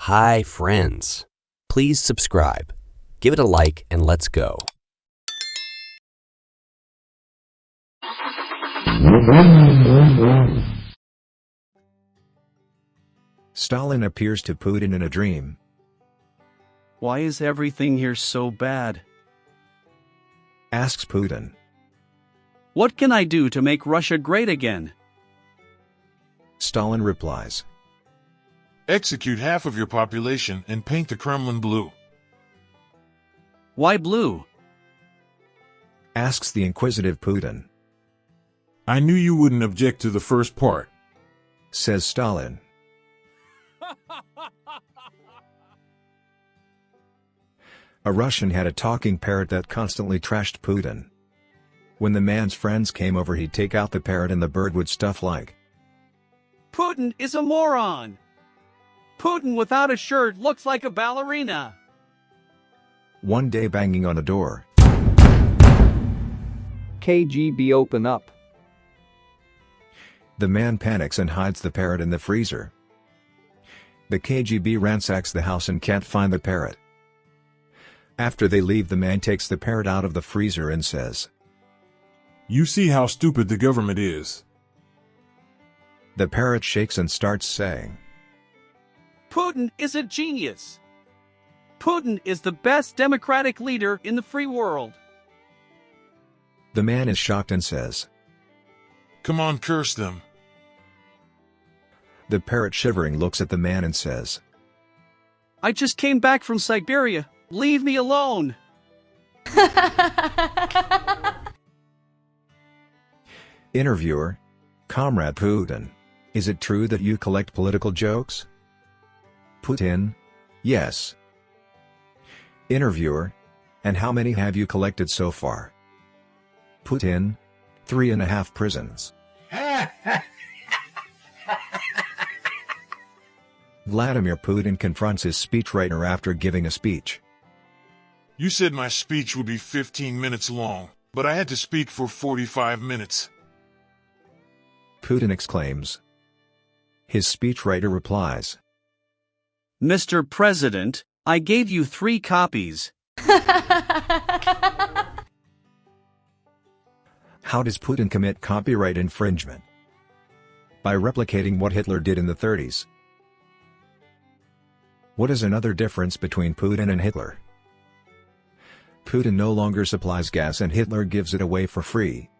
Hi, friends. Please subscribe. Give it a like and let's go. Stalin appears to Putin in a dream. Why is everything here so bad? Asks Putin. What can I do to make Russia great again? Stalin replies. Execute half of your population and paint the Kremlin blue. Why blue? Asks the inquisitive Putin. I knew you wouldn't object to the first part, Says Stalin. A Russian had a talking parrot that constantly trashed Putin. When the man's friends came over, he'd take out the parrot and the bird would stuff like, Putin is a moron. Putin without a shirt looks like a ballerina. One day, banging on a door, KGB, open up. the man panics and hides the parrot in the freezer. The KGB ransacks the house and can't find the parrot. After they leave, the man takes the parrot out of the freezer and says, You see how stupid the government is. The parrot shakes and starts saying, Putin is a genius. Putin is the best democratic leader in the free world. The man is shocked and says, Come on, curse them. The parrot, shivering, looks at the man and says, I just came back from Siberia. Leave me alone. Interviewer, Comrade Putin, is it true that you collect political jokes? Putin, yes. Interviewer, and how many have you collected so far? Putin, 3.5 prisons. Vladimir Putin confronts his speechwriter after giving a speech. You said my speech would be 15 minutes long, but I had to speak for 45 minutes. Putin exclaims. His speechwriter replies, Mr. President, I gave you 3 copies. How does Putin commit copyright infringement? By replicating what Hitler did in the 30s. What is another difference between Putin and Hitler? Putin no longer supplies gas and Hitler gives it away for free.